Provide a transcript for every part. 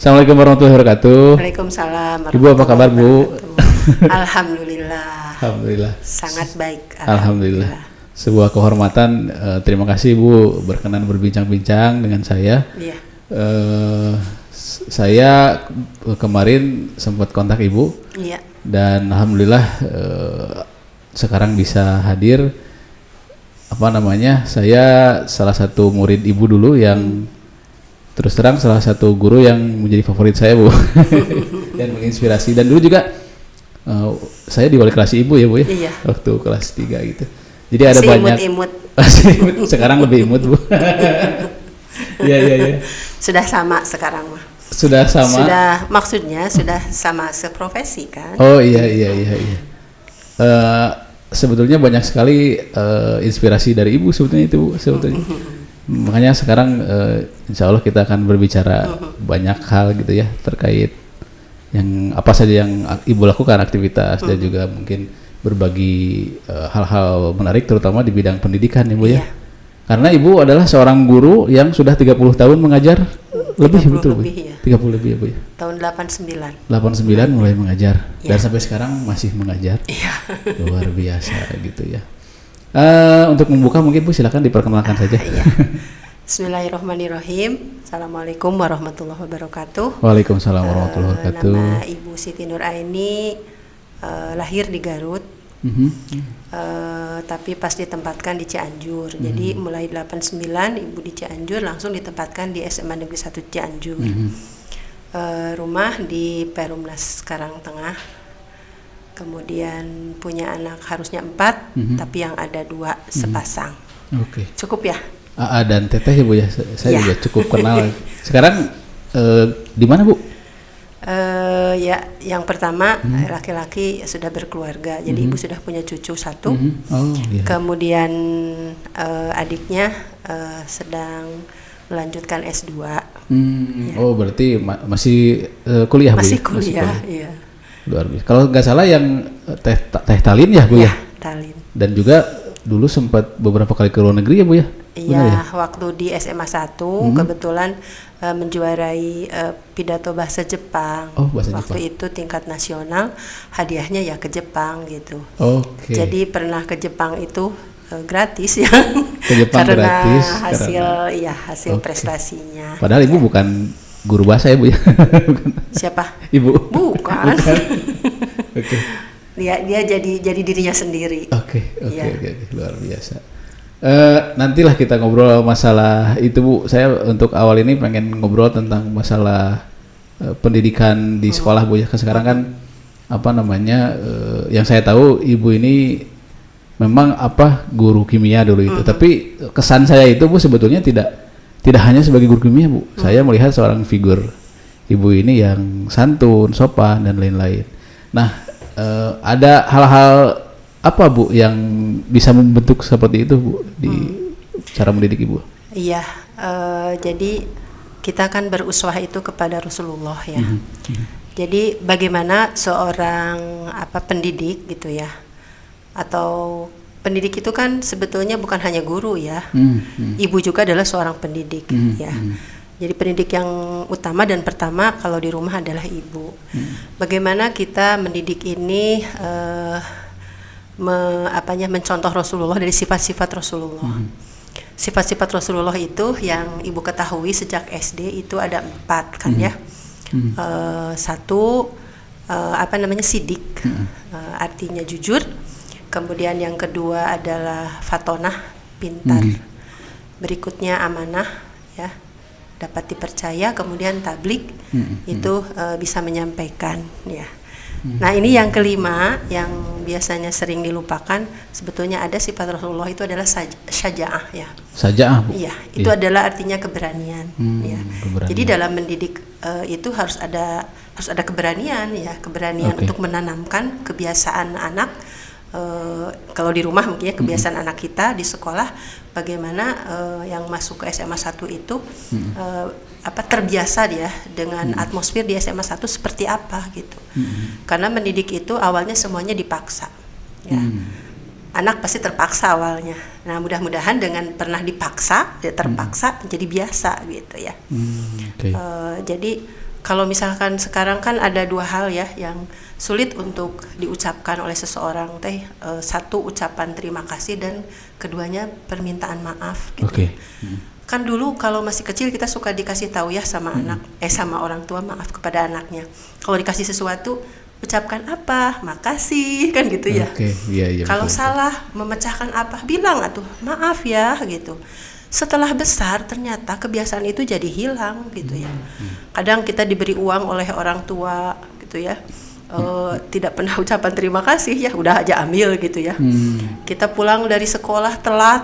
Assalamualaikum warahmatullahi wabarakatuh. Waalaikumsalam. Ibu apa kabar Bu? Alhamdulillah. Alhamdulillah. Sangat baik. Alhamdulillah. Sebuah kehormatan. Terima kasih Bu berkenan berbincang-bincang dengan saya. Iya. Saya kemarin sempat kontak Ibu. Iya. Dan alhamdulillah sekarang bisa hadir. Saya salah satu murid Ibu dulu yang terus terang salah satu guru yang menjadi favorit saya Bu dan menginspirasi, dan dulu juga saya di wali kelas Ibu ya Bu ya. Iya. Waktu kelas 3 gitu. Jadi ada masih banyak imut-imut. Sekarang lebih imut Bu. Iya. Sudah sama sekarang mah. Sudah sama. Maksudnya sudah sama seprofesi kan? Oh iya. Sebetulnya banyak sekali inspirasi dari Ibu sebetulnya itu Bu, sebetulnya. Makanya sekarang insya Allah kita akan berbicara banyak hal gitu ya terkait yang apa saja yang Ibu lakukan aktivitas dan juga mungkin berbagi hal-hal menarik terutama di bidang pendidikan ya Bu ya. Karena Ibu adalah seorang guru yang sudah 30 tahun mengajar lebih betul Bu. Ya. 30 lebih ya Bu ya. Tahun 89. 89 mulai mengajar dan Ya. sampai sekarang masih mengajar. Iya. Luar biasa gitu ya. Untuk membuka mungkin Bu silakan diperkenalkan saja. Iya. Bismillahirrahmanirrahim. Assalamualaikum warahmatullahi wabarakatuh. Waalaikumsalam warahmatullahi wabarakatuh. Nama Ibu Siti Nur Aini, lahir di Garut. Tapi pas ditempatkan di Cianjur. Jadi mulai 89 Ibu di Cianjur langsung ditempatkan di SMA Negeri 1 Cianjur. Rumah di Perumnas Karangtengah. Kemudian punya anak harusnya 4, tapi yang ada 2 sepasang. Oke. Cukup ya? AA dan Teteh ya Bu ya. Saya Ya. juga cukup kenal. Sekarang di mana Bu? Ya, yang pertama laki-laki sudah berkeluarga, jadi Ibu sudah punya cucu 1. Oh iya. Kemudian adiknya sedang melanjutkan S2. Ya. Oh berarti masih kuliah Bu? Masih ya? kuliah, iya. Luar biasa. Kalau nggak salah yang Teh Talin ya Bu ya? Talin. Dan juga dulu sempat beberapa kali ke luar negeri ya Bu ya? Iya, waktu di SMA 1 kebetulan menjuarai pidato bahasa Jepang. Oh, bahasa waktu Jepang. itu tingkat nasional, hadiahnya ya ke Jepang gitu. Oke. Jadi pernah ke Jepang itu gratis ya. Ke Jepang karena gratis hasil prestasinya. Padahal Ibu bukan guru bahasa ya Bu ya? Siapa? Ibu. Bukan. Oke. Dia jadi dirinya sendiri. Oke. Luar biasa. Nantilah kita ngobrol masalah itu Bu. Saya untuk awal ini pengen ngobrol tentang masalah pendidikan di sekolah Bu ya. Sekarang kan yang saya tahu Ibu ini memang guru kimia dulu itu. Tapi kesan saya itu Bu sebetulnya tidak hanya sebagai guru kimia Bu. Saya melihat seorang figur Ibu ini yang santun, sopan dan lain-lain. Nah, ada hal-hal apa Bu yang bisa membentuk seperti itu Bu di cara mendidik Ibu? Iya, jadi kita kan beruswah itu kepada Rasulullah ya. Jadi bagaimana seorang pendidik gitu ya, atau pendidik itu kan sebetulnya bukan hanya guru ya, ibu juga adalah seorang pendidik ya. Jadi pendidik yang utama dan pertama kalau di rumah adalah ibu. Bagaimana kita mendidik ini mencontoh Rasulullah dari sifat-sifat Rasulullah. Sifat-sifat Rasulullah itu yang ibu ketahui sejak SD itu ada 4 kan ya. Satu sidik, artinya jujur. Kemudian yang kedua adalah fatonah, pintar. Berikutnya amanah ya, dapat dipercaya. Kemudian tablik, itu bisa menyampaikan ya. Nah ini yang kelima yang biasanya sering dilupakan, sebetulnya ada sifat Rasulullah itu adalah syaja'ah ya. Syaja'ah Bu? Iya, itu adalah artinya keberanian ya. Keberanian. Jadi dalam mendidik itu harus ada keberanian ya, keberanian untuk menanamkan kebiasaan anak. Kalau di rumah mungkin ya kebiasaan anak kita, di sekolah bagaimana yang masuk ke SMA 1 itu terbiasa dia dengan atmosfer di SMA 1 seperti apa gitu. Karena mendidik itu awalnya semuanya dipaksa ya. Anak pasti terpaksa awalnya. Nah mudah-mudahan dengan pernah dipaksa, dia terpaksa menjadi biasa gitu ya. Jadi kalau misalkan sekarang kan ada dua hal ya yang sulit untuk diucapkan oleh seseorang teh, satu ucapan terima kasih dan keduanya permintaan maaf gitu. Oke. Kan dulu kalau masih kecil kita suka dikasih tahu ya sama sama orang tua, maaf kepada anaknya. Kalau dikasih sesuatu ucapkan apa, makasih kan gitu ya. Oke, iya Kalau betul. salah memecahkan apa, bilang atuh maaf ya gitu. Setelah besar ternyata kebiasaan itu jadi hilang gitu ya. Kadang kita diberi uang oleh orang tua gitu ya, tidak pernah ucapan terima kasih ya, udah aja ambil gitu ya. Kita pulang dari sekolah telat,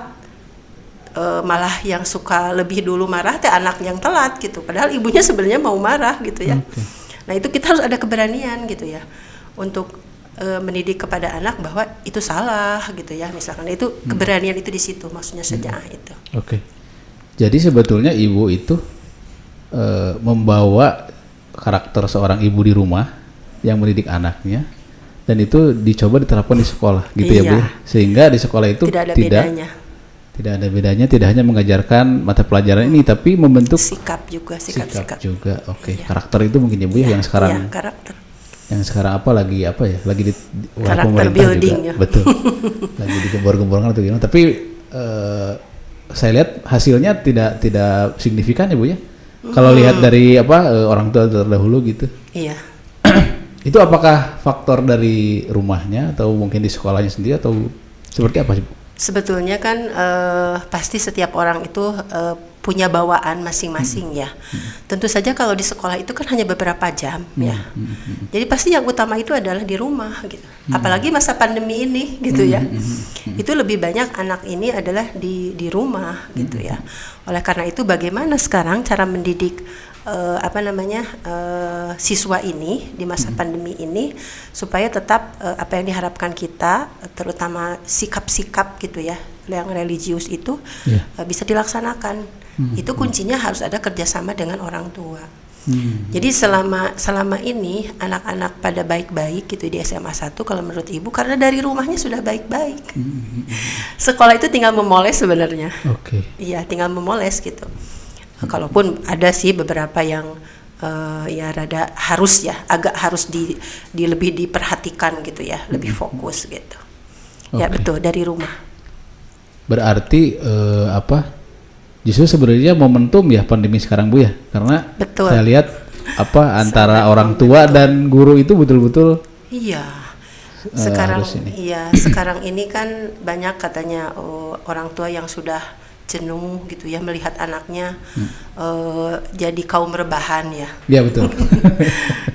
malah yang suka lebih dulu marah teh anak yang telat gitu. Padahal ibunya sebenarnya mau marah gitu ya. Oke. Nah itu kita harus ada keberanian gitu ya untuk mendidik kepada anak bahwa itu salah gitu ya, misalkan itu keberanian itu di situ maksudnya sejak itu. Oke. Jadi sebetulnya ibu itu membawa karakter seorang ibu di rumah yang mendidik anaknya, dan itu dicoba diterapkan di sekolah gitu ya Bu. Iya. Sehingga di sekolah itu Tidak ada bedanya. tidak ada bedanya, tidak hanya mengajarkan mata pelajaran ini tapi membentuk Sikap juga, sikap-sikap. juga. Oke. Iya. Karakter itu mungkin ya Bu ya, yang sekarang Iya, karakter. yang sekarang lagi di oleh Karakter pemerintah building juga. ya. Betul. Lagi digembor-gemborkan atau gimana, tapi saya lihat hasilnya tidak signifikan ya Bu ya. Kalau lihat dari orang tua terdahulu gitu. Iya. Itu apakah faktor dari rumahnya atau mungkin di sekolahnya sendiri atau seperti apa sih Bu? Sebetulnya kan pasti setiap orang itu punya bawaan masing-masing ya. Tentu saja kalau di sekolah itu kan hanya beberapa jam ya. Jadi pasti yang utama itu adalah di rumah gitu. Apalagi masa pandemi ini gitu ya. Itu lebih banyak anak ini adalah di rumah gitu ya. Oleh karena itu bagaimana sekarang cara mendidik siswa ini di masa pandemi ini supaya tetap apa yang diharapkan kita, terutama sikap-sikap gitu ya yang religius itu bisa dilaksanakan. Itu kuncinya harus ada kerjasama dengan orang tua. Jadi selama ini anak-anak pada baik-baik gitu di SMA 1 kalau menurut ibu, karena dari rumahnya sudah baik-baik. Sekolah itu tinggal memoles sebenarnya. Oke. Iya, tinggal memoles gitu. Kalaupun ada sih beberapa yang ya rada harus ya, agak harus lebih diperhatikan gitu ya, lebih fokus gitu. Ya betul, dari rumah. Berarti justru sebenarnya momentum ya pandemi sekarang Bu ya, karena Betul. saya lihat antara orang tua dan guru itu betul-betul Iya. Sekarang harus ini. sekarang ini kan banyak katanya orang tua yang sudah jenuh gitu ya melihat anaknya jadi kaum rebahan ya. Iya betul.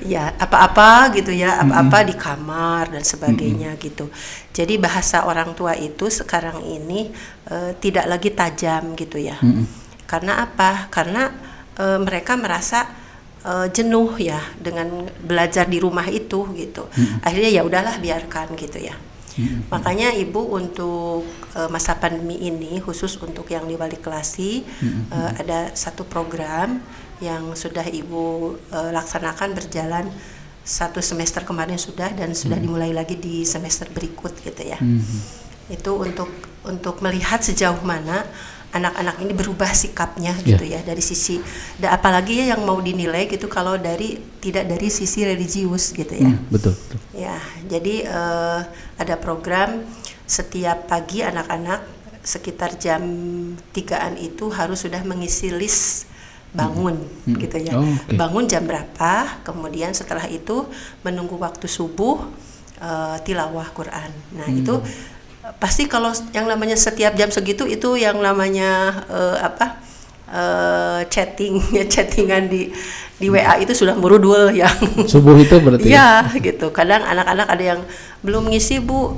Ya apa-apa gitu ya, apa-apa di kamar dan sebagainya gitu. Jadi bahasa orang tua itu sekarang ini tidak lagi tajam gitu ya. Karena apa? Karena mereka merasa jenuh ya dengan belajar di rumah itu gitu. Akhirnya ya udahlah biarkan gitu ya. Makanya ibu untuk masa pandemi ini khusus untuk yang di Wali Kelasi ada satu program yang sudah ibu laksanakan berjalan 1 semester kemarin sudah dan sudah dimulai lagi di semester berikut gitu ya. Itu untuk melihat sejauh mana anak-anak ini berubah sikapnya gitu ya dari sisi apalagi ya yang mau dinilai gitu kalau tidak dari sisi religius gitu ya. Betul. Ya, jadi ada program setiap pagi anak-anak sekitar jam 3-an itu harus sudah mengisi list bangun gitu ya. Bangun jam berapa, kemudian setelah itu menunggu waktu subuh tilawah Quran. Nah, itu pasti kalau yang namanya setiap jam segitu itu yang namanya chattingan di WA itu sudah merudul yang subuh itu berarti ya gitu. Kadang anak-anak ada yang belum ngisi Bu,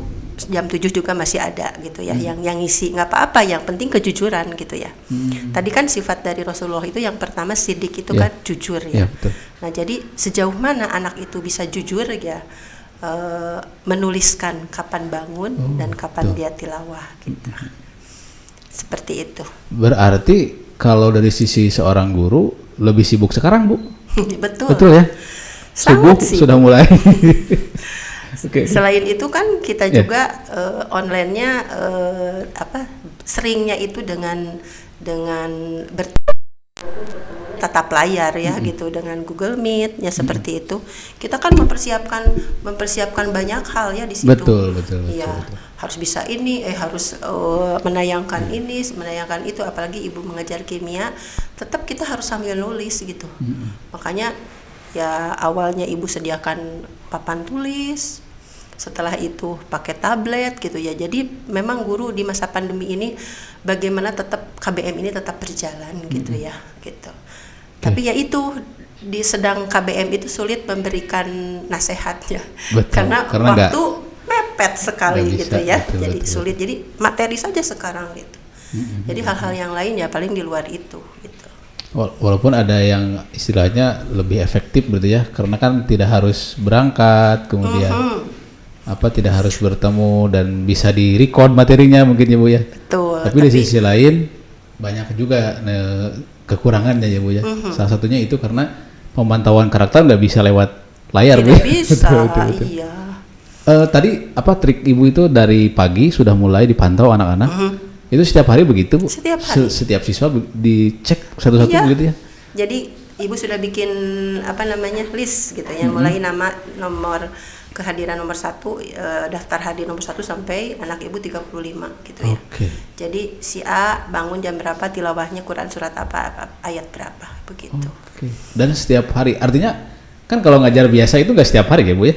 jam 7 juga masih ada gitu ya yang ngisi, nggak apa-apa, yang penting kejujuran gitu ya. Tadi kan sifat dari Rasulullah itu yang pertama sidik itu kan jujur ya. Betul. Nah jadi sejauh mana anak itu bisa jujur ya, menuliskan kapan bangun dan kapan dia tilawah gitu. Seperti itu. Berarti kalau dari sisi seorang guru lebih sibuk sekarang Bu. Betul ya. Subuh sudah mulai. Selain itu kan kita juga online-nya seringnya itu dengan tatap layar ya gitu dengan Google Meet ya seperti itu. Kita kan mempersiapkan banyak hal ya di situ. Betul. Iya, harus bisa ini, harus menayangkan ini, menayangkan itu. Apalagi ibu mengajar kimia, tetap kita harus sambil nulis gitu. Makanya ya awalnya ibu sediakan papan tulis, setelah itu pakai tablet gitu ya. Jadi memang guru di masa pandemi ini bagaimana tetap KBM ini tetap berjalan gitu ya gitu. Tapi ya itu di sedang KBM itu sulit memberikan nasihatnya. Karena waktu mepet sekali bisa, gitu ya. betul. Sulit. Jadi materi saja sekarang gitu. Jadi hal-hal yang lain ya paling di luar itu gitu. Walaupun ada yang istilahnya lebih efektif berarti ya, karena kan tidak harus berangkat, kemudian tidak harus bertemu dan bisa di-record materinya mungkin ya Bu ya. Betul. Tapi di sisi lain banyak juga kekurangannya ya Bu ya. Salah satunya itu karena pemantauan karakter nggak bisa lewat layar Bu. Tidak bisa, betul. Iya. Tadi trik Ibu itu dari pagi sudah mulai dipantau anak-anak. Itu setiap hari begitu Bu? Setiap hari. Setiap siswa dicek satu-satu begitu ya? Jadi ibu sudah bikin list gitu ya, mulai nomor kehadiran nomor 1, daftar hadir nomor 1 sampai anak ibu 35 gitu ya. Jadi si A bangun jam berapa, tilawahnya Quran surat apa ayat berapa begitu. Dan setiap hari, artinya kan kalau ngajar biasa itu nggak setiap hari ya Bu ya?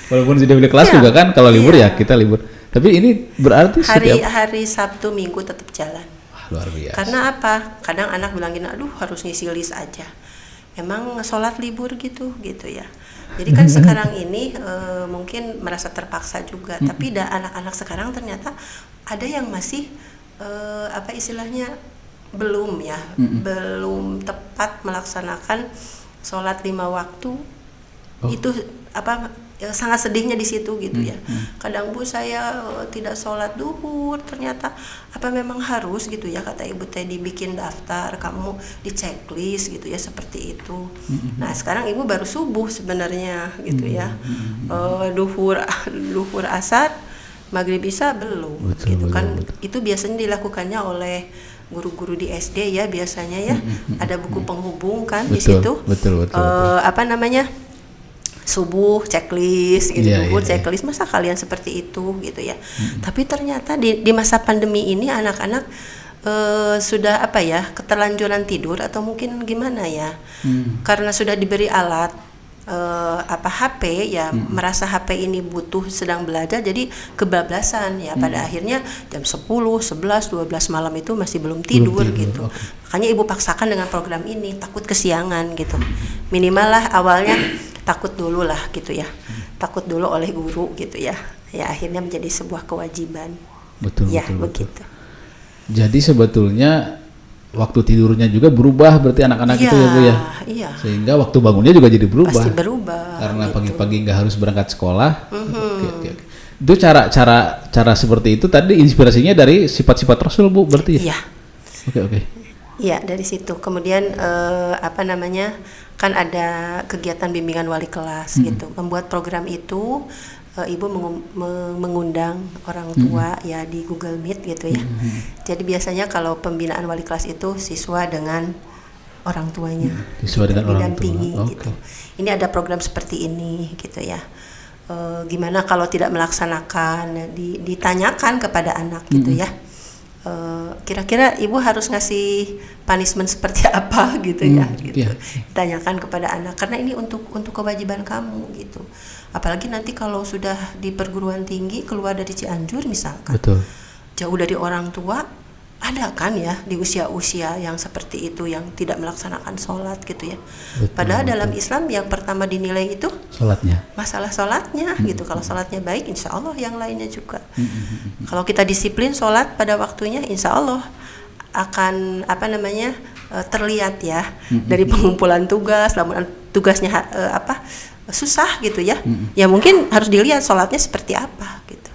Walaupun sudah beli kelas juga kan, kalau libur ya kita libur. Tapi ini berarti hari Sabtu Minggu tetap jalan. Wah, luar biasa. Karena apa? Kadang anak bilang gini, aduh harus ngisi list aja. Emang sholat libur gitu ya. Jadi kan sekarang ini mungkin merasa terpaksa juga. Tapi anak-anak sekarang ternyata ada yang masih istilahnya belum ya, belum tepat melaksanakan sholat 5 waktu. Itu sangat sedihnya di situ gitu ya. Kadang Bu saya tidak sholat duhur, ternyata memang harus gitu ya, kata ibu tadi bikin daftar, kamu di checklist gitu ya, seperti itu. Nah sekarang ibu baru subuh sebenarnya gitu ya. Duhur asar, maghrib isya belum gitu kan. Itu biasanya dilakukannya oleh guru-guru di SD ya biasanya ya. Ada buku penghubung kan di situ. Betul. Subuh checklist gitu, checklist, masa kalian seperti itu gitu ya. Tapi ternyata di masa pandemi ini anak-anak sudah keterlanjuran tidur atau mungkin gimana ya, karena sudah diberi alat HP ya, merasa HP ini butuh sedang belajar, jadi kebablasan ya. Pada akhirnya jam 10, 11, 12 malam itu masih belum tidur gitu. Makanya ibu paksakan dengan program ini, takut kesiangan gitu. Minimal lah awalnya takut dulu lah gitu ya, takut dulu oleh guru gitu ya. Ya akhirnya menjadi sebuah kewajiban. Betul. Begitu. Jadi sebetulnya waktu tidurnya juga berubah berarti anak-anak itu ya Bu ya. Iya. Sehingga waktu bangunnya juga jadi berubah. Pasti berubah. Karena pagi-pagi nggak harus berangkat sekolah. Oke. Itu cara seperti itu tadi inspirasinya dari sifat-sifat Rasul Bu berarti ya? Iya. Oke. Iya, dari situ. Kemudian kan ada kegiatan bimbingan wali kelas gitu. Membuat program itu ibu mengundang orang tua ya di Google Meet gitu ya. Jadi biasanya kalau pembinaan wali kelas itu siswa dengan orang tuanya, siswa dengan orang tua. Gitu. Ini ada program seperti ini gitu ya. Gimana kalau tidak melaksanakan, ditanyakan kepada anak gitu ya. Kira-kira ibu harus ngasih punishment seperti apa gitu ya gitu. Tanyakan kepada anak, karena ini untuk kewajiban kamu gitu. Apalagi nanti kalau sudah di perguruan tinggi, keluar dari Cianjur misalkan, jauh dari orang tua, ada kan ya di usia-usia yang seperti itu yang tidak melaksanakan sholat gitu ya. Padahal dalam Islam yang pertama dinilai itu sholatnya, masalah sholatnya gitu. Kalau sholatnya baik, insya Allah yang lainnya juga. Kalau kita disiplin sholat pada waktunya, insya Allah akan terlihat ya dari pengumpulan tugas. Namun tugasnya susah gitu ya. Ya mungkin harus dilihat sholatnya seperti apa gitu.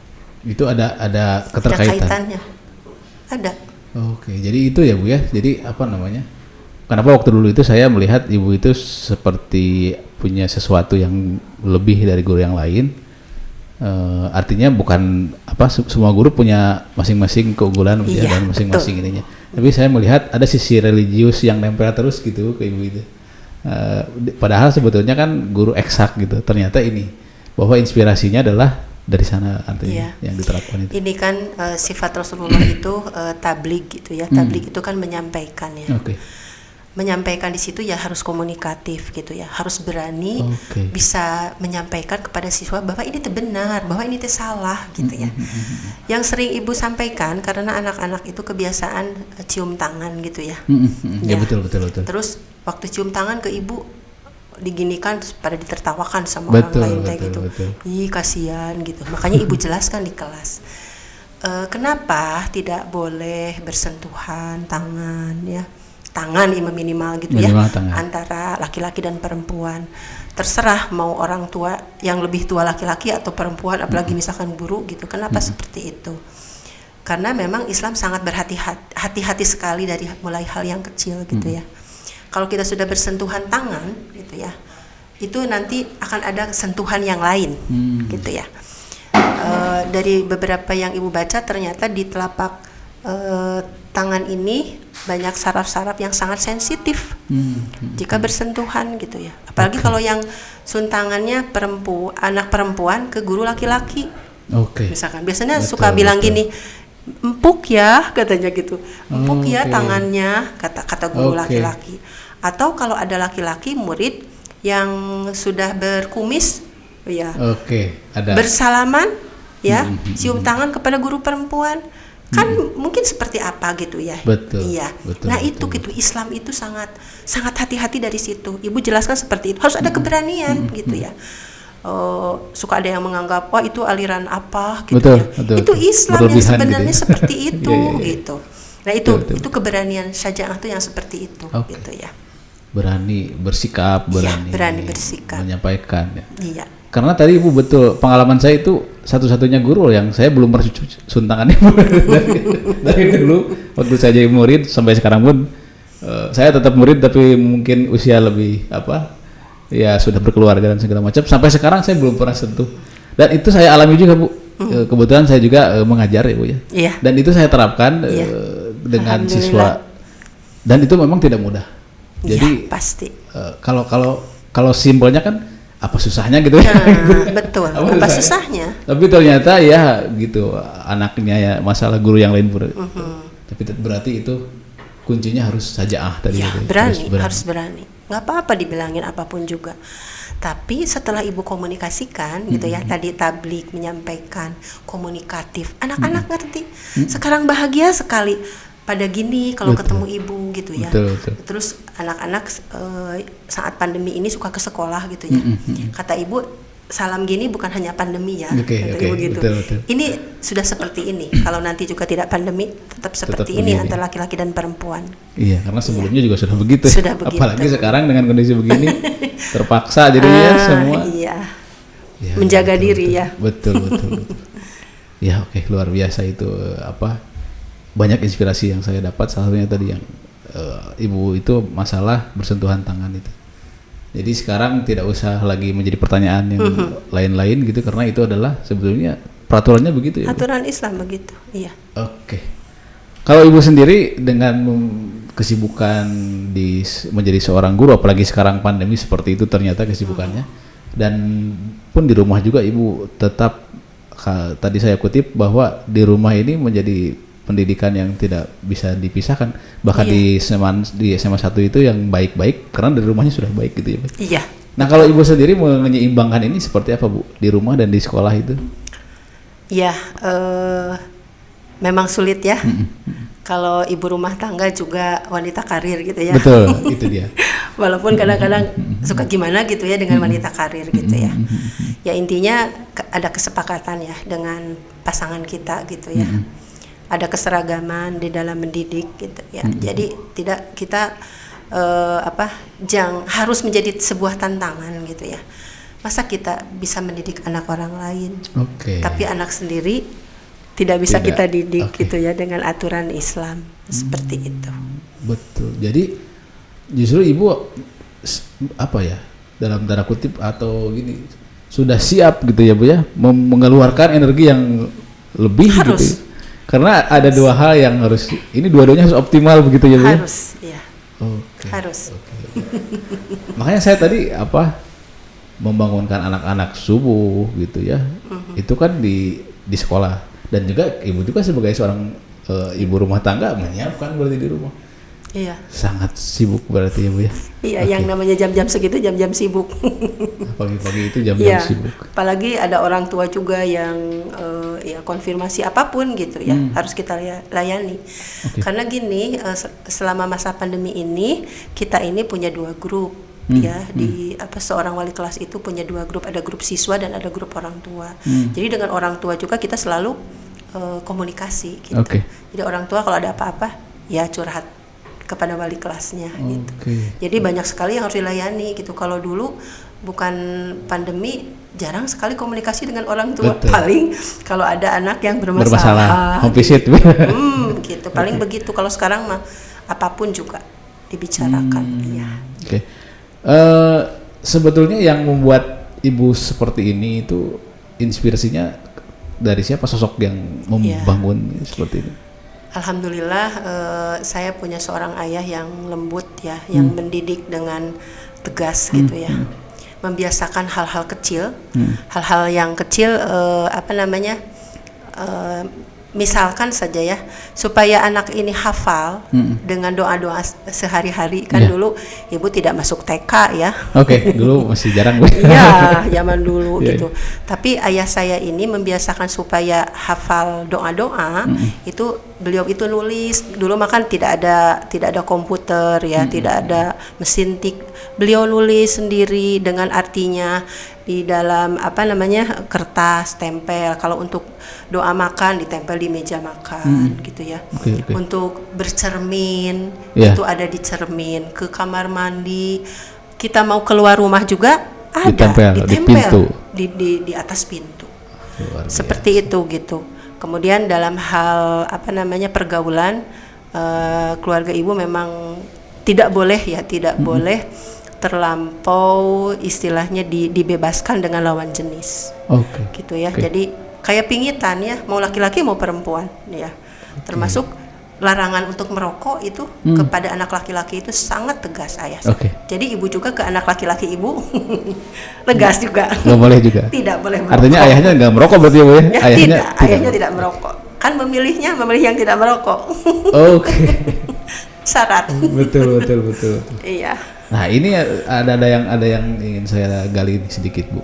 Itu ada keterkaitannya. Ada. Oke, jadi itu ya Bu ya. Jadi kenapa waktu dulu itu saya melihat ibu itu seperti punya sesuatu yang lebih dari guru yang lain. Artinya bukan semua guru punya masing-masing keunggulan dan masing-masing ininya. Tapi saya melihat ada sisi religius yang nempel terus gitu ke ibu itu. Padahal sebetulnya kan guru eksak gitu. Ternyata ini bahwa inspirasinya adalah dari sana artinya yang diterapkan itu. Ini kan sifat Rasulullah itu tabligh gitu ya. Tabligh itu kan menyampaikan ya. Menyampaikan di situ ya harus komunikatif gitu ya, harus berani bisa menyampaikan kepada siswa bahwa ini tuh benar, bahwa ini tuh salah gitu ya. Yang sering ibu sampaikan karena anak-anak itu kebiasaan cium tangan gitu ya. Ya betul. Terus waktu cium tangan ke ibu diginikan terus pada ditertawakan sama orang lain kayak gitu. Ih kasihan gitu. Makanya ibu jelaskan di kelas. Kenapa tidak boleh bersentuhan tangan ya? Tangan minimal gitu ya tangan. Antara laki-laki dan perempuan, terserah mau orang tua yang lebih tua laki-laki atau perempuan, apalagi misalkan guru gitu. Kenapa seperti itu? Karena memang Islam sangat berhati-hati sekali dari mulai hal yang kecil gitu ya. Kalau kita sudah bersentuhan tangan gitu ya, itu nanti akan ada sentuhan yang lain gitu ya. Dari beberapa yang ibu baca ternyata di telapak tangan ini banyak saraf-saraf yang sangat sensitif jika bersentuhan gitu ya. Apalagi kalau yang suntangannya anak perempuan ke guru laki-laki. Misalkan biasanya suka bilang gini, empuk ya katanya gitu. Empuk ya tangannya kata guru laki-laki. Atau kalau ada laki-laki murid yang sudah berkumis ya. Ada. Bersalaman ya, cium tangan kepada guru perempuan. Kan mungkin seperti apa gitu ya. Betul. Nah itu gitu, Islam itu sangat hati-hati dari situ. Ibu jelaskan seperti itu. Harus ada keberanian gitu ya. Suka ada yang menganggap wah itu aliran apa gitu ya. Itu Islam yang sebenarnya gitu seperti itu gitu. Nah itu keberanian syaja'ah itu yang seperti itu gitu ya. Berani bersikap, berani bersikap, menyampaikan ya. Iya. Karena tadi ibu betul, pengalaman saya itu satu-satunya guru yang saya belum pernah suntangan ibu dari dulu waktu saya jadi murid sampai sekarang pun saya tetap murid tapi mungkin usia lebih sudah berkeluarga dan segala macam, sampai sekarang saya belum pernah sentuh. Dan itu saya alami juga bu. Kebetulan saya juga mengajar ya bu ya. Dan itu saya terapkan dengan siswa dan itu memang tidak mudah. Jadi pasti kalau simpelnya kan apa susahnya gitu ya. Betul. Apa susahnya? Tapi ternyata ya gitu anaknya ya masalah guru yang lain pun. Tapi berarti itu kuncinya harus saja'ah tadi. Harus berani. Nggak apa-apa dibilangin apapun juga. Tapi setelah ibu komunikasikan gitu ya, tadi tabligh menyampaikan, komunikatif, anak-anak ngerti. Sekarang bahagia sekali pada gini kalau ketemu ibu gitu ya. Terus anak-anak saat pandemi ini suka ke sekolah gitu ya. Kata ibu, salam gini bukan hanya pandemi ya. Kata ibu gitu. Ini sudah seperti ini. Kalau nanti juga tidak pandemi tetap seperti ini antara laki-laki dan perempuan. Iya, karena sebelumnya juga sudah begitu. Apalagi sekarang dengan kondisi begini terpaksa jadinya semua. Iya. Menjaga diri ya. Betul. Ya luar biasa itu banyak inspirasi yang saya dapat, salah satunya tadi yang ibu itu masalah bersentuhan tangan itu. Jadi sekarang tidak usah lagi menjadi pertanyaan yang lain-lain gitu, karena itu adalah sebetulnya peraturannya begitu ya. Aturan Islam begitu, iya. Kalau ibu sendiri dengan kesibukan menjadi seorang guru, apalagi sekarang pandemi seperti itu ternyata kesibukannya, dan pun di rumah juga ibu tetap tadi saya kutip bahwa di rumah ini menjadi pendidikan yang tidak bisa dipisahkan, bahkan di SMA 1 itu yang baik-baik karena dari rumahnya sudah baik gitu ya. Iya. Nah kalau ibu sendiri menyeimbangkan ini seperti apa bu di rumah dan di sekolah itu? Iya, memang sulit ya. Kalau ibu rumah tangga juga wanita karir gitu ya. Betul, itu dia. Walaupun kadang-kadang suka gimana gitu ya dengan wanita karir gitu ya. Ya intinya ada kesepakatan ya dengan pasangan kita gitu ya. Ada keseragaman di dalam mendidik gitu ya. Jadi tidak kita harus menjadi sebuah tantangan gitu ya. Masa kita bisa mendidik anak orang lain, tapi anak sendiri tidak bisa kita didik gitu ya dengan aturan Islam seperti itu. Betul. Jadi justru ibu dalam tanda kutip atau gini sudah siap gitu ya bu ya mengeluarkan energi yang lebih harus. gitu. Karena ada dua hal yang harus, ini dua-duanya harus optimal begitu ya Bu? Harus, ya. Oke. Harus. Makanya saya tadi membangunkan anak-anak subuh gitu ya, itu kan di sekolah, dan juga ibu juga sebagai seorang ibu rumah tangga menyiapkan berarti di rumah. Iya. Sangat sibuk berarti ya Bu ya. Iya, yang namanya jam-jam segitu jam-jam sibuk. Pagi-pagi itu jam-jam Iya. sibuk. Apalagi ada orang tua juga yang ya konfirmasi apapun gitu ya, harus kita layani. Karena gini, selama masa pandemi ini kita ini punya 2 grup ya, di seorang wali kelas itu punya 2 grup, ada grup siswa dan ada grup orang tua. Jadi dengan orang tua juga kita selalu komunikasi gitu. Jadi orang tua kalau ada apa-apa ya curhat kepada wali kelasnya gitu. Jadi banyak sekali yang harus dilayani gitu. Kalau dulu bukan pandemi, jarang sekali komunikasi dengan orang tua. Betul. Paling kalau ada anak yang bermasalah home visit. gitu. Paling begitu. Kalau sekarang mah apapun juga dibicarakan. Ya. Sebetulnya yang membuat ibu seperti ini itu inspirasinya dari siapa, sosok yang membangun seperti ini? Alhamdulillah, saya punya seorang ayah yang lembut ya, yang mendidik dengan tegas gitu ya, membiasakan hal-hal kecil, hal-hal yang kecil, misalkan saja ya, supaya anak ini hafal dengan doa-doa sehari-hari kan. Dulu ibu tidak masuk TK ya. Dulu masih jarang. Iya, zaman dulu gitu. Tapi ayah saya ini membiasakan supaya hafal doa-doa. Itu beliau itu nulis. Dulu makan tidak ada komputer ya, tidak ada mesin tik. Beliau nulis sendiri dengan artinya di dalam kertas, tempel. Kalau untuk doa makan ditempel di meja makan gitu ya. Untuk bercermin itu ada di cermin, ke kamar mandi, kita mau keluar rumah juga ada ditempel di pintu, di atas pintu. Seperti itu gitu. Kemudian dalam hal pergaulan, keluarga ibu memang tidak boleh terlampau istilahnya dibebaskan dengan lawan jenis. Gitu ya. Jadi kayak pingitan ya, mau laki-laki mau perempuan ya. Termasuk larangan untuk merokok itu kepada anak laki-laki itu sangat tegas ayah. Jadi ibu juga ke anak laki-laki ibu tegas juga. Nggak boleh juga. Tidak boleh merokok. Artinya ayahnya nggak merokok berarti ya Bu ya? Ayahnya tidak merokok. Kan memilih yang tidak merokok. Syarat. Betul. Iya. Nah ini ada yang ingin saya gali sedikit Bu.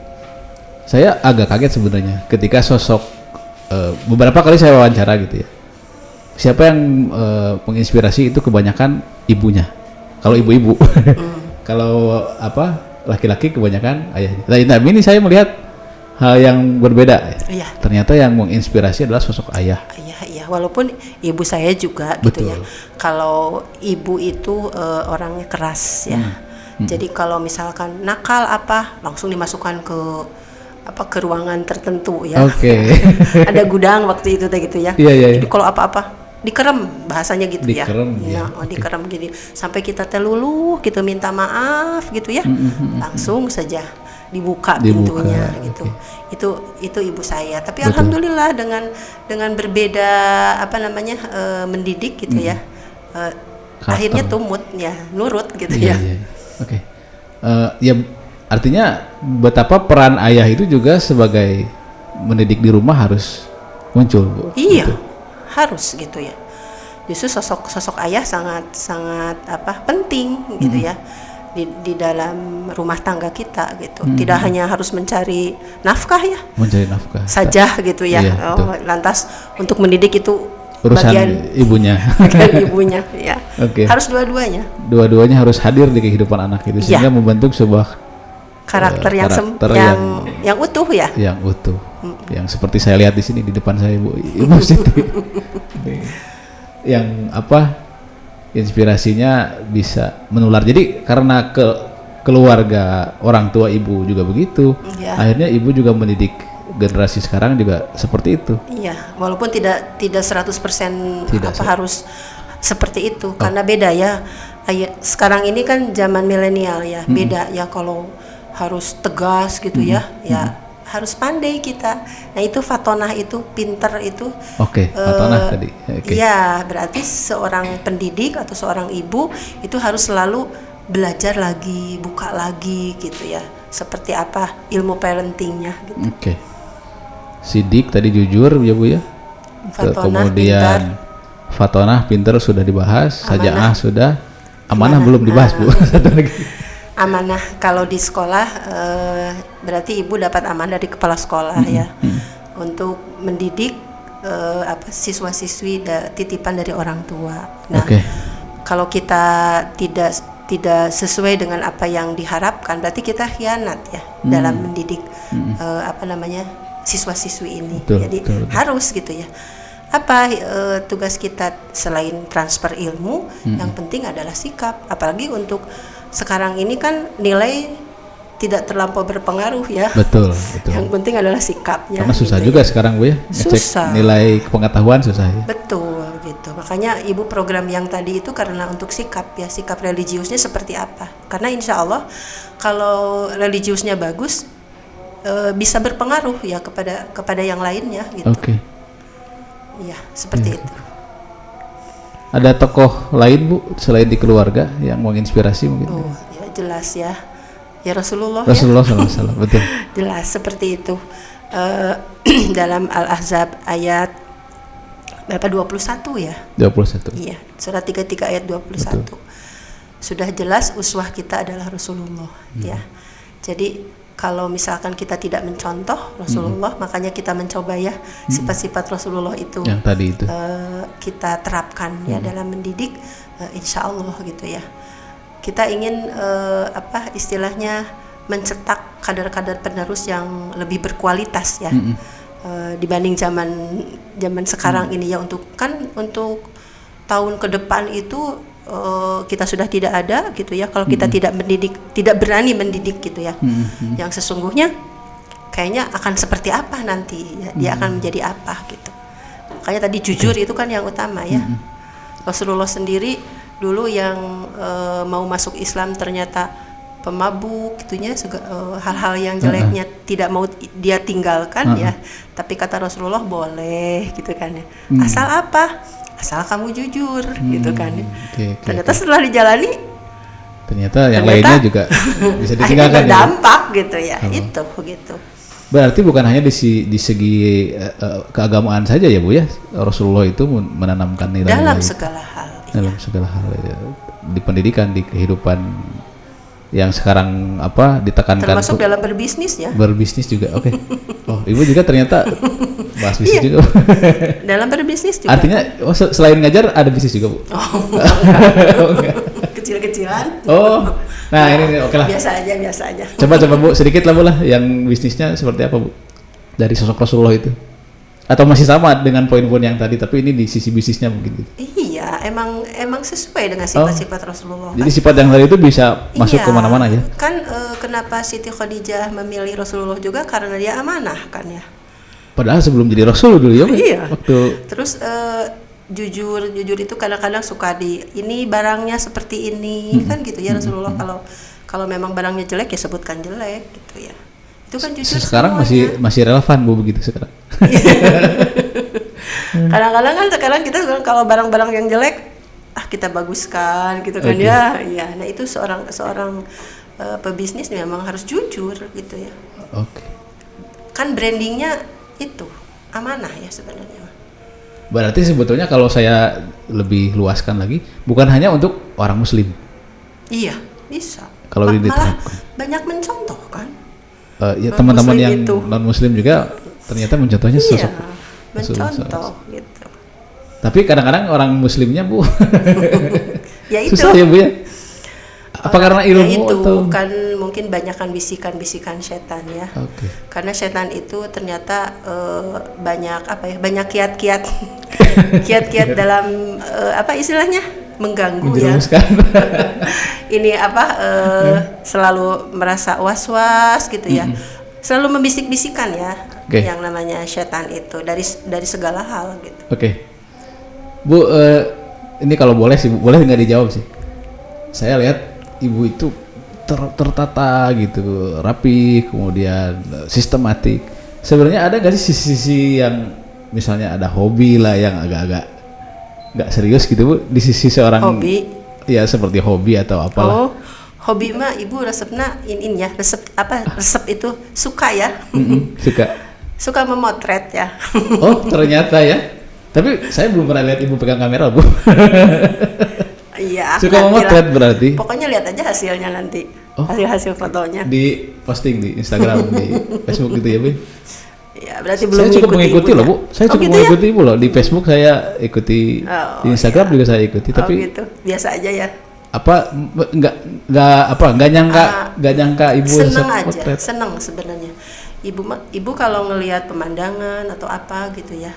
Saya agak kaget sebenarnya ketika sosok beberapa kali saya wawancara gitu ya. Siapa yang menginspirasi itu kebanyakan ibunya. Kalau ibu-ibu, kalau laki-laki kebanyakan ayahnya. Nah ini saya melihat hal yang berbeda. Ternyata yang menginspirasi adalah sosok ayah. Iya, walaupun ibu saya juga gitu ya. Kalau ibu itu orangnya keras ya. Jadi kalau misalkan nakal langsung dimasukkan ke ruangan tertentu ya. Ada gudang waktu itu gitu ya. Jadi kalau apa-apa dikerem bahasanya gitu ya. Dikerem gini sampai kita teluluh gitu minta maaf gitu ya. Langsung saja dibuka pintunya gitu. Itu ibu saya. Tapi alhamdulillah dengan berbeda mendidik gitu ya. Akhirnya tumut ya, nurut gitu ya. Ya artinya betapa peran ayah itu juga sebagai mendidik di rumah harus muncul Bu. Iya. Harus gitu ya. Justru sosok ayah sangat penting gitu ya di dalam rumah tangga kita gitu. Tidak hanya harus mencari nafkah saja gitu ya. Lantas untuk mendidik itu urusan bagian ibunya. Ibunya ya. Harus dua-duanya. Dua-duanya harus hadir di kehidupan anak itu sehingga membentuk sebuah karakter yang utuh ya. Yang utuh. Yang seperti saya lihat di sini di depan saya Ibu Siti. Yang inspirasinya bisa menular. Jadi karena keluarga orang tua ibu juga begitu, akhirnya ibu juga mendidik generasi sekarang juga seperti itu. Iya, walaupun tidak 100% harus seperti itu, karena beda ya. Sekarang ini kan zaman milenial ya, beda ya kalau harus tegas gitu ya. harus pandai kita. Nah itu fatonah itu pinter itu. Oke, fatonah tadi. Oke. Iya, berarti seorang pendidik atau seorang ibu itu harus selalu belajar lagi, buka lagi gitu ya. Seperti apa ilmu parentingnya gitu. Oke. Sidik tadi jujur ya Bu ya. Fatonah, Kemudian fatonah pinter sudah dibahas, sajaah sudah, amanah belum dibahas Bu. Satu lagi. Amanah kalau di sekolah berarti ibu dapat amanah dari kepala sekolah ya untuk mendidik siswa-siswi titipan dari orang tua. Nah, kalau kita tidak sesuai dengan apa yang diharapkan, berarti kita khianat ya dalam mendidik siswa-siswi ini. Jadi harus gitu ya. Apa tugas kita selain transfer ilmu, yang penting adalah sikap. Apalagi untuk sekarang ini kan nilai tidak terlampau berpengaruh ya. Betul. Yang penting adalah sikapnya. Karena susah gitu juga ya. Sekarang Bu ya. Susah. Nilai pengetahuan susah ya. Betul gitu. Makanya ibu program yang tadi itu karena untuk sikap ya, sikap religiusnya seperti apa. Karena insya Allah kalau religiusnya bagus bisa berpengaruh ya kepada yang lainnya gitu. Iya, seperti itu. Ada tokoh lain Bu selain di keluarga yang menginspirasi mungkin? Ya jelas ya. Ya Rasulullah SAW, betul. Jelas seperti itu. Dalam Al-Ahzab ayat berapa 21 ya? 21. Iya, surat 33 ayat 21. Betul. Sudah jelas uswah kita adalah Rasulullah ya. Jadi kalau misalkan kita tidak mencontoh Rasulullah, makanya kita mencoba ya sifat-sifat Rasulullah itu yang tadi itu kita terapkan ya dalam mendidik, insya Allah gitu ya. Kita ingin istilahnya mencetak kader-kader penerus yang lebih berkualitas ya dibanding zaman sekarang ini ya. Untuk tahun ke depan itu kita sudah tidak ada gitu ya kalau kita tidak berani mendidik gitu ya. Yang sesungguhnya kayaknya akan seperti apa nanti ya, dia akan menjadi apa gitu. Makanya tadi jujur itu kan yang utama ya. Rasulullah sendiri dulu yang mau masuk Islam ternyata pemabuk gitunya, hal-hal yang jeleknya tidak mau dia tinggalkan ya, tapi kata Rasulullah boleh gitu kan ya. Asal apa? Asal kamu jujur gitu kan. Ternyata setelah dijalani ternyata yang lainnya juga bisa ditinggalkan. Berdampak ya? Gitu ya. Itu begitu. Berarti bukan hanya di segi keagamaan saja ya Bu ya. Rasulullah itu menanamkan nilai dalam segala hal. Dalam segala hal ya. Di pendidikan, di kehidupan yang sekarang ditekankan, termasuk dalam berbisnis ya. Berbisnis juga. Oh, Ibu juga ternyata bahas bisnis juga. Dalam berbisnis juga. Artinya selain ngajar ada bisnis juga Bu? Enggak. Kecil-kecilan. Nah ini oke lah. Biasa aja. Coba Bu sedikit lah Bu lah yang bisnisnya seperti apa Bu dari sosok Rasulullah itu? Atau masih sama dengan poin-poin yang tadi tapi ini di sisi bisnisnya mungkin gitu? Iya, emang sesuai dengan sifat-sifat Rasulullah. Jadi sifat yang tadi itu bisa masuk kemana-mana ya? Kan kenapa Siti Khadijah memilih Rasulullah juga karena dia amanah kan ya. Padahal sebelum jadi Rasul dulu ya? Iya. Terus jujur itu kadang-kadang suka ini barangnya seperti ini kan gitu ya Rasulullah. Kalau memang barangnya jelek ya sebutkan jelek gitu ya. Itu kan jujur. Sekarang masih relevan Bu begitu sekarang. Kadang-kadang kan sekarang kita kalau barang-barang yang jelek kita baguskan gitu kan ya. Nah itu seorang pebisnis memang harus jujur gitu ya. Kan brandingnya itu amanah ya sebenarnya. Berarti sebetulnya kalau saya lebih luaskan lagi bukan hanya untuk orang Muslim. Iya bisa. Kalau ini malah banyak mencontoh kan. Ya teman-teman yang non Muslim juga ternyata mencontohnya sosok mencontoh gitu. Tapi kadang-kadang orang Muslimnya Bu ya itu susah ya Bu ya. Apa karena ilmu ya itu atau kan mungkin banyakkan bisikan-bisikan setan ya. Karena setan itu ternyata banyak kiat-kiat kiat-kiat dalam istilahnya mengganggu ya. Ini selalu merasa was-was gitu ya. Selalu membisik-bisikan ya. Yang namanya setan itu dari segala hal gitu. Bu, ini kalau boleh sih, boleh nggak dijawab sih? Saya lihat Ibu itu tertata gitu, rapi, kemudian sistematik. Sebenarnya ada nggak sih sisi-sisi yang misalnya ada hobi lah yang agak-agak nggak serius gitu Bu, di sisi seorang Hobi. ya seperti hobi atau apalah. Oh, hobi mah ibu resepnya ya, resep itu suka ya. Suka. Suka memotret ya. Oh ternyata ya. Tapi saya belum pernah lihat ibu pegang kamera Bu. Iya. Suka memotret berarti. Pokoknya lihat aja hasilnya nanti. Oh. Hasil fotonya. Di posting di Instagram, di Facebook gitu ya Bu. Ya, berarti belum Saya cukup mengikuti ibu loh ya? Bu. Saya cukup gitu mengikuti Ibu loh. Di Facebook saya ikuti, di Instagram juga saya ikuti. Tapi gitu. Biasa aja ya. apa nggak nyangka Ibu Seneng aja, potret. seneng sebenarnya. Ibu kalau ngelihat pemandangan atau apa gitu ya,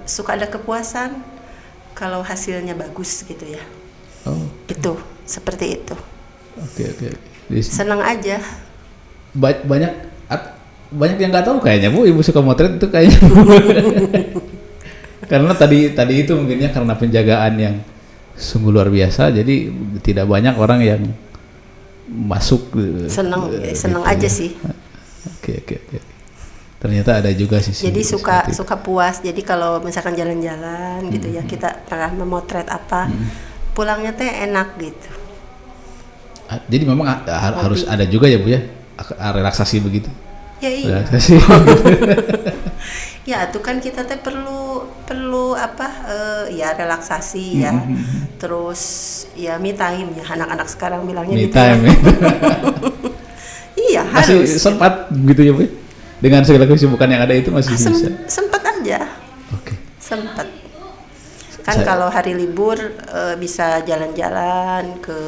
suka ada kepuasan kalau hasilnya bagus gitu ya. Oh. Itu seperti itu. Oke. Seneng aja. Banyak yang nggak tahu kayaknya Bu, Ibu suka motret itu kayaknya. Karena tadi itu mungkinnya karena penjagaan yang sungguh luar biasa, jadi tidak banyak orang yang masuk. Seneng gitu aja ya. sih. Oke. Ternyata ada juga sih. Jadi suka puas. Jadi kalau misalkan jalan-jalan gitu ya, kita pernah memotret apa, pulangnya teh enak gitu. Jadi memang harus ada juga ya Bu ya, relaksasi begitu. Ya iya. Relaksasi. Ya itu kan kita teh perlu ya relaksasi ya. Terus ya me time ya, anak-anak sekarang bilangnya Me gitu. time. Ya. Iya Masih harus. sempat gitu ya Bu? Dengan segala kesibukan yang ada itu masih bisa? Sempat aja. Oke. Sempat. Kan kalau hari libur bisa jalan-jalan ke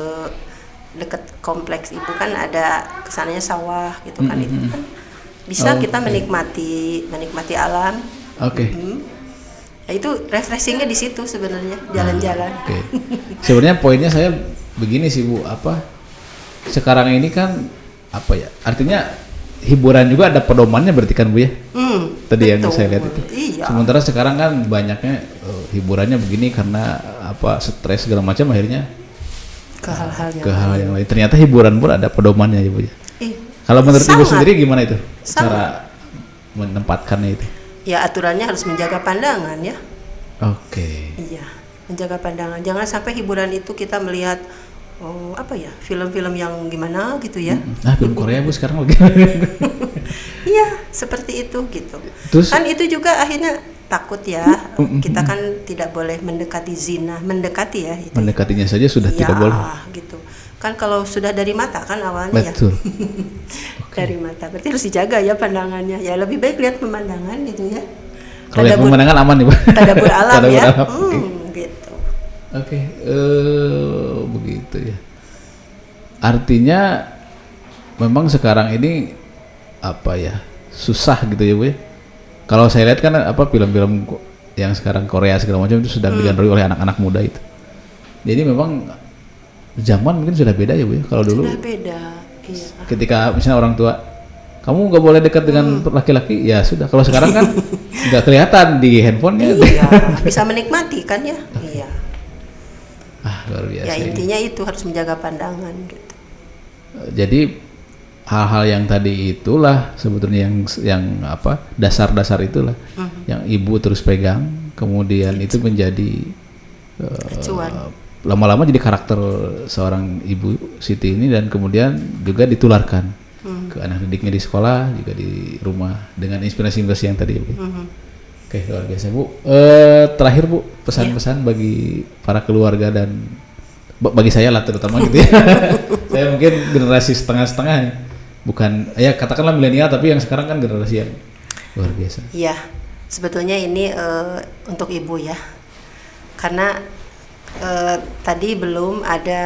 dekat kompleks ibu, kan ada kesananya sawah gitu kan, itu kan bisa kita menikmati alam. Oke. Ya, itu refreshingnya di situ sebenarnya, jalan-jalan. Oke. Sebenarnya poinnya saya begini sih Bu, sekarang ini kan artinya hiburan juga ada pedomannya berarti kan Bu ya? Tadi yang saya lihat itu. Iya. Sementara sekarang kan banyaknya hiburannya begini karena stres segala macam, akhirnya ke hal yang lain. Ternyata hiburan pun ada pedomannya ya Bu ya. Kalau menurut Ibu sendiri gimana itu? Cara menempatkannya itu? Ya aturannya harus menjaga pandangan ya. Oke. Iya, menjaga pandangan. Jangan sampai hiburan itu kita melihat film-film yang gimana gitu ya. Film Korea Bu sekarang lagi. Iya, seperti itu gitu. Terus, kan itu juga akhirnya takut ya. Kita kan tidak boleh mendekati zina, ya. Itu. Mendekatinya saja sudah tidak boleh. Gitu. Kan kalau sudah dari mata kan awalnya. Betul. Dari mata, berarti harus dijaga ya pandangannya. Ya lebih baik lihat pemandangan gitu ya. Kalau lihat pemandangan aman nih Bu. Tadabbur alam ya. Gitu. Oke, begitu ya. Artinya memang sekarang ini susah gitu ya Bu ya. Kalau saya lihat kan film-film yang sekarang Korea segala macam itu sedang digandrungi oleh anak-anak muda itu. Jadi memang zaman mungkin sudah beda ya Bu ya. Kalau dulu sudah beda. Iya. Ketika misalnya orang tua, kamu nggak boleh dekat dengan laki-laki, ya sudah. Kalau sekarang kan nggak kelihatan di handphonenya. Iya, bisa menikmati kan ya. Iya. Luar biasa. Ya intinya itu harus menjaga pandangan gitu. Jadi hal-hal yang tadi itulah sebetulnya yang dasar-dasar itulah yang Ibu terus pegang, kemudian itu menjadi acuan. Lama-lama jadi karakter seorang Ibu Siti ini, dan kemudian juga ditularkan ke anak didiknya di sekolah, juga di rumah dengan inspirasi-inspirasi yang tadi Bu. Oke, luar biasa Bu. Terakhir Bu, pesan-pesan bagi para keluarga dan bagi saya lah terutama gitu ya. Saya mungkin generasi setengah-setengah, bukan ya katakanlah milenial, tapi yang sekarang kan generasi yang luar biasa. Iya, sebetulnya ini untuk Ibu ya, karena tadi belum ada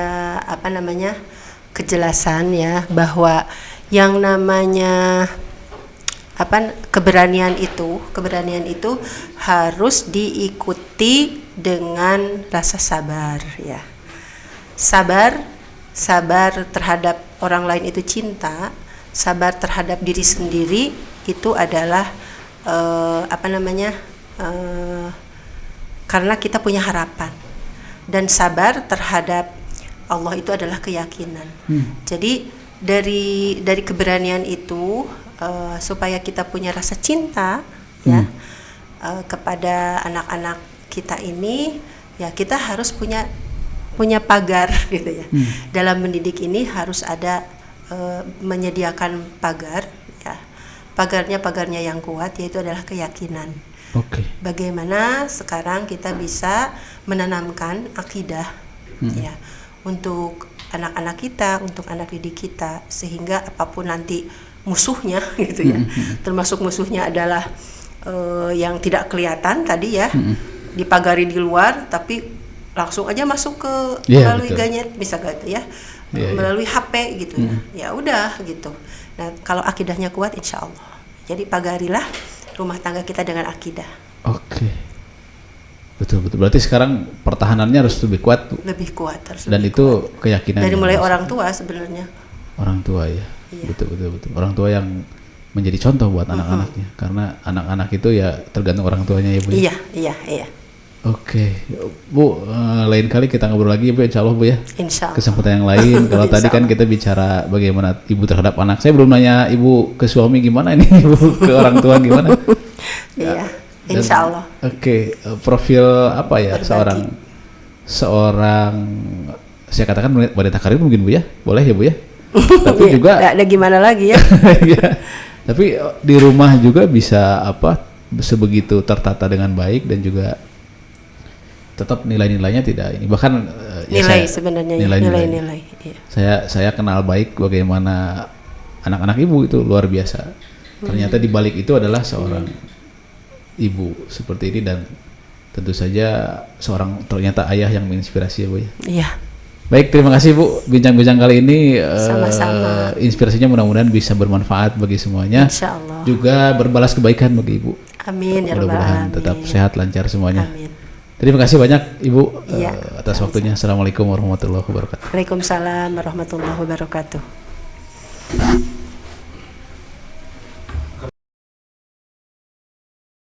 kejelasan ya bahwa yang namanya keberanian itu harus diikuti dengan rasa sabar ya. Sabar terhadap orang lain itu cinta, sabar terhadap diri sendiri itu adalah karena kita punya harapan, dan sabar terhadap Allah itu adalah keyakinan. Jadi dari keberanian itu supaya kita punya rasa cinta ya kepada anak-anak kita ini, ya kita harus punya pagar gitu ya. Dalam mendidik ini harus ada menyediakan pagar ya. Pagarnya yang kuat yaitu adalah keyakinan. Bagaimana sekarang kita bisa menanamkan akidah ya untuk anak-anak kita, untuk anak didik kita, sehingga apapun nanti musuhnya gitu ya, termasuk musuhnya adalah yang tidak kelihatan tadi ya, dipagari di luar tapi langsung aja masuk ke melalui gadget bisa gitu ya, melalui HP gitu ya udah gitu. Nah kalau akidahnya kuat insya Allah, jadi pagarilah rumah tangga kita dengan akidah. Betul. Berarti sekarang pertahanannya harus lebih kuat, Bu. Lebih kuat harus. Dan itu kuat. Keyakinan dari mulai orang tua sebenarnya. Orang tua ya. Iya. Betul. Orang tua yang menjadi contoh buat anak-anaknya, karena anak-anak itu ya tergantung orang tuanya ya, Bu. Iya. Bu, lain kali kita ngobrol lagi ya, Bu, insya Allah, Bu ya. Insya Allah. Kesempatan yang lain. Kalau tadi kan kita bicara bagaimana ibu terhadap anak. Saya belum nanya ibu ke suami gimana ini, ibu ke orang tua gimana. Iya. Insya Allah. Profil apa ya seorang saya katakan wanita karir mungkin, Bu ya, boleh ya, Bu ya. Tapi juga ada gimana lagi ya. Ya. Tapi di rumah juga bisa sebegitu tertata dengan baik dan juga tetap nilai-nilainya tidak ini, bahkan nilai-nilai. Iya. Saya kenal baik bagaimana anak-anak ibu itu luar biasa. Ternyata di balik itu adalah seorang ibu seperti ini, dan tentu saja seorang ternyata ayah yang menginspirasi ya, Bu ya. Iya. Baik, terima kasih, Bu, bincang-bincang kali ini. Sama-sama. Inspirasinya mudah-mudahan bisa bermanfaat bagi semuanya. Insya Allah. Juga berbalas kebaikan bagi Ibu. Amin. Mudah-mudahan tetap sehat, lancar semuanya. Amin. Terima kasih banyak Ibu atas waktunya. Assalamualaikum warahmatullahi wabarakatuh. Waalaikumsalam warahmatullahi wabarakatuh.